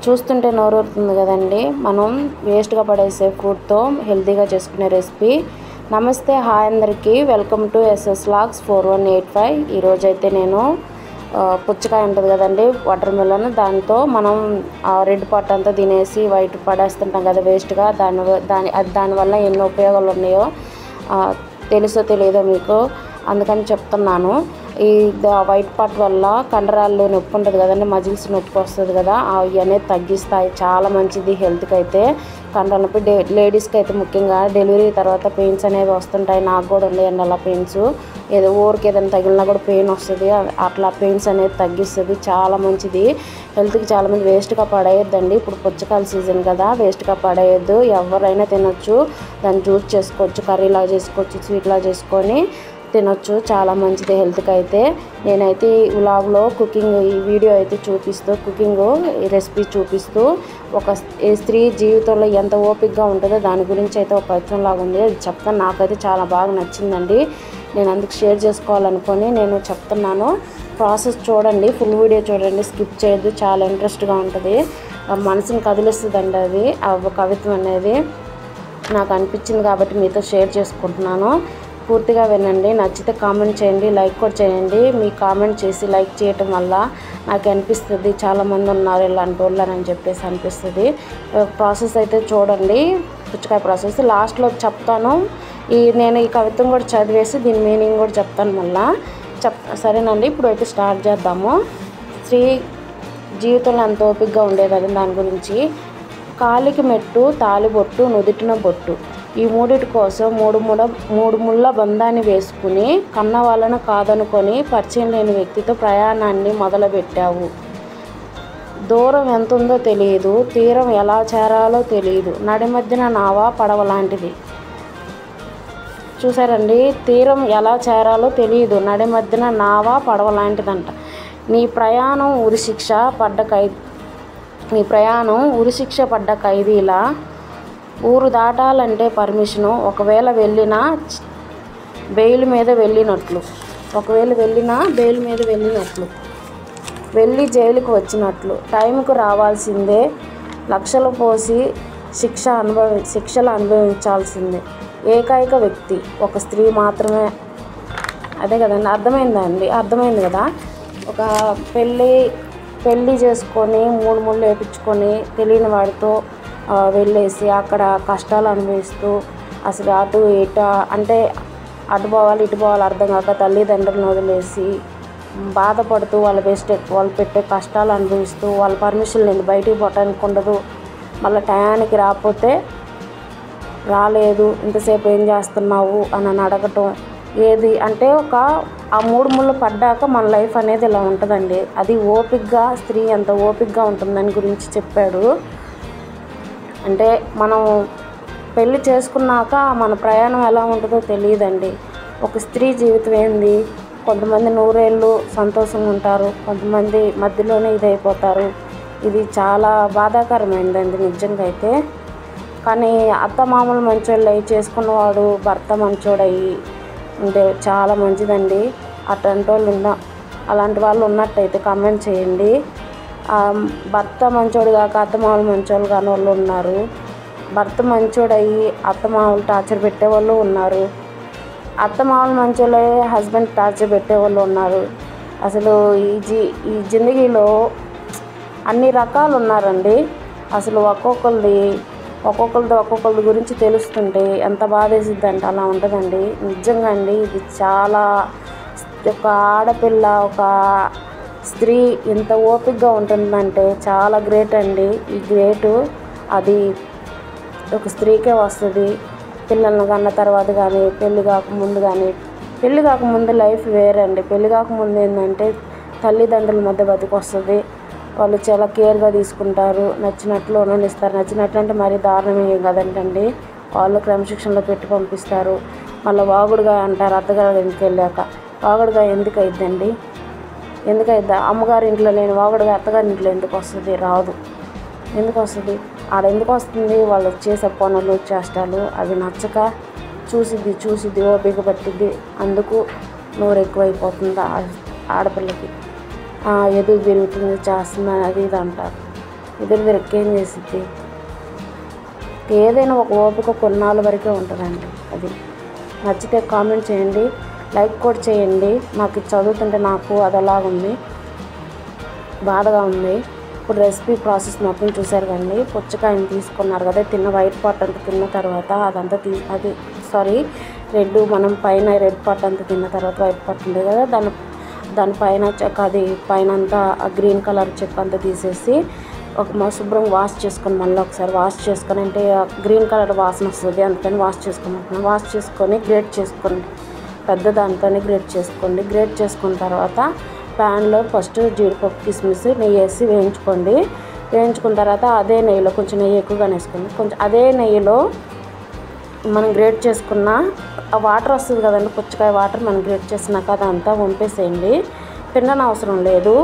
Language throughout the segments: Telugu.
చూస్తుంటే నోరూరుతుంది కదండి. మనం వేస్ట్గా పడేసే ఫుడ్తో హెల్తీగా చేసుకునే రెసిపీ. నమస్తే, హాయ్ అందరికీ, వెల్కమ్ టు ఎస్ఎస్ వ్లాగ్స్ 4185. ఈరోజైతే నేను పుచ్చకాయ ఉంటుంది కదండి, వాటర్ మిలన్, దాంతో మనం రెడ్ పార్ట్ అంతా తినేసి వైట్ పడేస్తుంటాం కదా వేస్ట్గా. దానివల్ల ఎన్ని ఉపయోగాలు ఉన్నాయో తెలుసో తెలియదో మీకు, అందుకని చెప్తున్నాను. ఈ వైట్ పార్ట్ వల్ల కండరాల్లో నొప్పి ఉంటుంది కదండి, మజిల్స్ నొప్పి వస్తుంది కదా, అవి అనేది తగ్గిస్తాయి. చాలా మంచిది హెల్త్కి అయితే. కండరాల నొప్పి లేడీస్కి అయితే ముఖ్యంగా డెలివరీ తర్వాత పెయిన్స్ అనేవి వస్తుంటాయి. నాకు కూడా ఉన్నాయండి అలా పెయిన్స్. ఏదో ఊరికి ఏదైనా తగిలినా కూడా పెయిన్ వస్తుంది, అట్లా పెయిన్స్ అనేది తగ్గిస్తుంది. చాలా మంచిది హెల్త్కి. చాలామంది వేస్ట్గా పడేయొద్దండి. ఇప్పుడు పుచ్చకాయల సీజన్ కదా, వేస్ట్గా పడేయొద్దు. ఎవరైనా తినొచ్చు. దాన్ని జ్యూస్ చేసుకోవచ్చు, కర్రీలా చేసుకోవచ్చు, స్వీట్లా చేసుకొని తినొచ్చు. చాలా మంచిది హెల్త్కి అయితే. నేనైతే ఈ వ్లాగ్లో కుకింగ్ ఈ వీడియో అయితే చూపిస్తూ, కుకింగ్ రెసిపీ చూపిస్తూ, ఒక స్త్రీ జీవితంలో ఎంత ఓపికగా ఉంటుందో దాని గురించి అయితే ఒక ప్రయత్నంలాగా ఉంది, అది చెప్తాను. నాకైతే చాలా బాగా నచ్చిందండి. నేను అందుకు షేర్ చేసుకోవాలనుకొని నేను చెప్తున్నాను. ప్రాసెస్ చూడండి, ఫుల్ వీడియో చూడండి, స్కిప్ చేయొద్దు. చాలా ఇంట్రెస్ట్గా ఉంటుంది, మనసుని కదిలిస్తుందండి అది. ఆ కవిత్వం అనేది నాకు అనిపించింది కాబట్టి మీతో షేర్ చేసుకుంటున్నాను. పూర్తిగా వినండి. నచ్చితే కామెంట్ చేయండి, లైక్ కూడా చేయండి. మీ కామెంట్ చేసి లైక్ చేయటం వల్ల నాకు అనిపిస్తుంది చాలామంది ఉన్నారు ఇలాంటి వాళ్ళు అని చెప్పేసి అనిపిస్తుంది. ప్రాసెస్ అయితే చూడండి, పుచ్చకాయ ప్రాసెస్ లాస్ట్లో చెప్తాను. నేను ఈ కవిత్వం కూడా చదివేసి దీని మీనింగ్ కూడా చెప్తాను మళ్ళా. సరేనండి, ఇప్పుడు అయితే స్టార్ట్ చేద్దాము. స్త్రీ జీవితంలో ఎంత ఓపికగా ఉండేది దాని గురించి. కాలికి మెట్టు, తాలిబొట్టు, నుదిటిన బొట్టు, ఈ మూడిటి కోసం మూడు ముళ్ళ బంధాన్ని వేసుకుని కన్న వాళ్ళను కాదనుకొని పరిచయం లేని వ్యక్తితో ప్రయాణాన్ని మొదలుపెట్టావు. దూరం ఎంత ఉందో తెలియదు, తీరం ఎలా చేరాలో తెలియదు, నడి మధ్యన నావా పడవ లాంటిది. చూసారండి, తీరం ఎలా చేరాలో తెలియదు, నడి మధ్యన నావా పడవ లాంటిదంట. నీ ప్రయాణం ఉరిశిక్ష పడ్డ ఖైదీలా. ఊరు దాటాలంటే పర్మిషను, ఒకవేళ వెళ్ళినా బెయిల్ మీద వెళ్ళినట్లు, వెళ్ళి జైలుకు వచ్చినట్లు. టైంకు రావాల్సిందే, లక్షలు పోసి శిక్షలు అనుభవించాల్సిందే. ఏకైక వ్యక్తి ఒక స్త్రీ మాత్రమే. అదే కదండి, అర్థమైంది కదా. ఒక పెళ్ళి చేసుకొని 3 ముళ్ళు వేయించుకొని తెలియని వాడితో వెళ్ళేసి అక్కడ కష్టాలు అనుభవిస్తూ, అసలు అటు ఇటు అంటే అటు పోవాలి ఇటు పోవాలి అర్థం కాక తల్లిదండ్రులను వదిలేసి బాధపడుతూ వాళ్ళు పెట్టే కష్టాలు అనుభవిస్తూ, వాళ్ళ పర్మిషన్ లేదు, బయటికి పోవటానికి ఉండదు. మళ్ళీ టయానికి రాకపోతే రాలేదు, ఇంతసేపు ఏం చేస్తున్నావు అని అడగటం. ఏది అంటే ఆ 3 ముళ్ళు పడ్డాక మన లైఫ్ అనేది ఇలా ఉంటుందండి. అది ఓపికగా, స్త్రీ ఎంత ఓపికగా ఉంటుందని గురించి చెప్పాడు. అంటే మనం పెళ్ళి చేసుకున్నాక మన ప్రయాణం ఎలా ఉంటుందో తెలియదండి. ఒక స్త్రీ జీవితం ఏంది, కొంతమంది 100 ఏళ్ళు సంతోషంగా ఉంటారు, కొంతమంది మధ్యలోనే ఇదైపోతారు. ఇది చాలా బాధాకరమైందండి నిజంగా అయితే. కానీ అత్త మామూలు మంచోళ్ళు అయ్యి చేసుకున్నవాడు భర్త మంచోడయ్యి ఉంటే చాలా మంచిదండి. అలాంటి వాళ్ళు ఉన్నట్టయితే కామెంట్ చేయండి. భర్త మంచోడు కాక అత్తమామలు మంచోళ్ళు కాని వాళ్ళు ఉన్నారు. భర్త మంచోడయ్యి అత్తమామలు టార్చర్ పెట్టేవాళ్ళు ఉన్నారు. అత్తమామలు మంచోళ్ళే హస్బెండ్ టార్చర్ పెట్టేవాళ్ళు ఉన్నారు. అసలు ఈ జిందగీలో అన్ని రకాలు ఉన్నారండి. అసలు ఒక్కొక్కరిది గురించి తెలుస్తుంటే ఎంత బాధేసిద్దంటే అలా ఉంటుందండి నిజంగా అండి. ఇది చాలా, ఒక ఆడపిల్ల, ఒక స్త్రీ ఎంత ఓపికగా ఉంటుందంటే చాలా గ్రేట్ అండి. ఈ గ్రేటు అది ఒక స్త్రీకే వస్తుంది. పిల్లలను కన్న తర్వాత కానీ, పెళ్ళి కాకముందు లైఫ్ వేరండి. పెళ్ళి కాకముందు ఏంటంటే తల్లిదండ్రుల మధ్య బతికొస్తుంది. వాళ్ళు చాలా కేర్గా తీసుకుంటారు, నచ్చినట్లు ఉండనిస్తారు. నచ్చినట్లు అంటే మరీ దారుణమే కదంటండి. వాళ్ళు క్రమశిక్షణలో పెట్టి పంపిస్తారు. మళ్ళీ వాగుడుగా అంటారు అత్తగారి ఇంటికి వెళ్ళాక. వాగుడుగా ఎందుకు అయిద్దండి? అమ్మగారి ఇంట్లో లేని వాగుడుగా అత్తగారి ఇంట్లో ఎందుకు వస్తుంది? రాదు. ఎందుకు వస్తుంది? ఎందుకు వస్తుంది? వాళ్ళు చేసే పనులు చేష్టాలు అవి నచ్చక చూసిద్ది ఓపిక పట్టిద్ది. అందుకు నోరు ఎక్కువైపోతుంది ఆడపిల్లకి. ఎదుగు పెరుగుతుంది, చేస్తుంది, అది ఇది అంటారు. ఎదురు తిరక్కేం చేసిద్ది. ఏదైనా ఒక ఓపిక కొన్నాళ్ళ వరకే ఉంటుందండి. అది నచ్చితే కామెంట్ చేయండి, లైక్ కూడా చేయండి. నాకు చదువుతుంటే నాకు అదలాగుంది, బాధగా ఉంది. ఇప్పుడు రెసిపీ ప్రాసెస్ మొత్తం చూసారు కండి. పుచ్చకాయని తీసుకున్నారు కదా, తిన్న వైట్ పార్ట్ అంతా తిన్న తర్వాత అదంతా రెడ్ మనం పైన రెడ్ పార్ట్ అంతా తిన్న తర్వాత వైట్ పార్ట్ ఉంది కదా, దానిపైన అది పైన అంతా గ్రీన్ కలర్ చెక్క అంతా తీసేసి శుభ్రం వాష్ చేసుకొని మళ్ళీ ఒకసారి వాష్ చేసుకొని, అంటే గ్రీన్ కలర్ వాసన వస్తుంది, అందుకని వాష్ చేసుకోమంటున్నాను. వాష్ చేసుకొని గ్రేట్ చేసుకోండి, పెద్ద దాంతోనే గ్రేట్ చేసుకోండి. గ్రేట్ చేసుకున్న తర్వాత ప్యాన్లో ఫస్ట్ జీడిపప్పు కిస్మిస్ నెయ్యి వేసి వేయించుకోండి. వేయించుకున్న తర్వాత అదే నెయ్యిలో కొంచెం నెయ్యి ఎక్కువగానే వేసుకోండి. కొంచెం అదే నెయ్యిలో మనం గ్రేట్ చేసుకున్న ఆ వాటర్ వస్తుంది కదండి, పుచ్చకాయ వాటర్ మనం గ్రేట్ చేసినాక అదంతా వంపేసేయండి. పిండన అవసరం లేదు.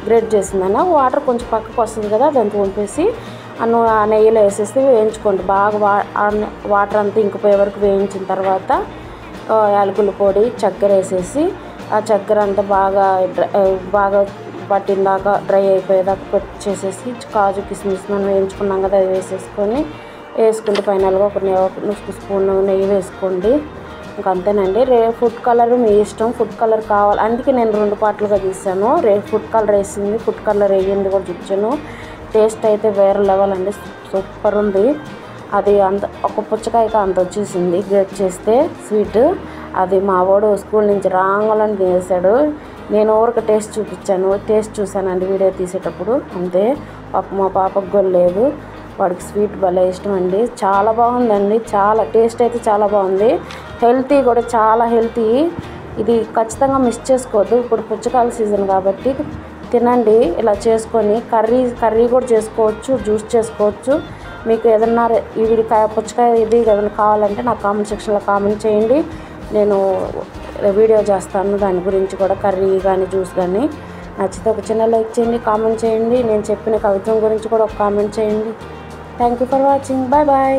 గ్రేట్ చేసిందన్న వాటర్ కొంచెం పక్కకు వస్తుంది కదా, అదంతా వంపేసి ఆ నెయ్యిలో వేసేసి వేయించుకోండి. బాగా వాటర్ అంతా ఇంకిపోయే వరకు వేయించిన తర్వాత యాలకుల పొడి, చక్కెర వేసేసి ఆ చక్కెర అంతా బాగా పట్టిందాకా డ్రై అయిపోయేదాకా చేసేసి కాజు కిస్మిస్ మనం వేయించుకున్నాం కదా, అది వేసుకుంటే ఫైనల్గా ఒక స్పూన్ నెయ్యి వేసుకోండి. ఇంక అంతేనండి. ఫుడ్ కలర్ మీ ఇష్టం, ఫుడ్ కలర్ కావాలి, అందుకే నేను 2 పార్ట్లుగా తీసాను. ఫుడ్ కలర్ వేసింది, ఫుడ్ కలర్ వేయింది కూడా చూపించాను. టేస్ట్ అయితే వేరే లెవెల్ అండి, సూపర్ ఉంది. అది ఒక పుచ్చకాయకి అంత వచ్చేసింది గ్రేట్ చేస్తే స్వీట్. అది మా వాడు స్కూల్ నుంచి రాంగలని తినేసాడు. నేను ఊరికి టేస్ట్ చూశానండి వీడియో తీసేటప్పుడు, అంతే. మా పాపకు కూడా లేదు, వాడికి స్వీట్ భలే ఇష్టం అండి. చాలా బాగుందండి, చాలా టేస్ట్ అయితే చాలా బాగుంది. హెల్తీ కూడా, చాలా హెల్తీ. ఇది ఖచ్చితంగా మిస్ చేసుకోవద్దు. ఇప్పుడు పుచ్చకాయల సీజన్ కాబట్టి తినండి. ఇలా చేసుకొని కర్రీ కూడా చేసుకోవచ్చు, జ్యూస్ చేసుకోవచ్చు. మీకు ఏదన్నా పుచ్చకాయ ఇది ఏదైనా కావాలంటే నాకు కామెంట్ సెక్షన్లో కామెంట్ చేయండి, నేను వీడియో చేస్తాను దాని గురించి కూడా, కర్రీ కానీ జ్యూస్ కానీ. నచ్చితే ఒక చిన్న లైక్ చేయండి, కామెంట్ చేయండి. నేను చెప్పిన కవిత్వం గురించి కూడా ఒక కామెంట్ చేయండి. Thank you for watching. Bye bye.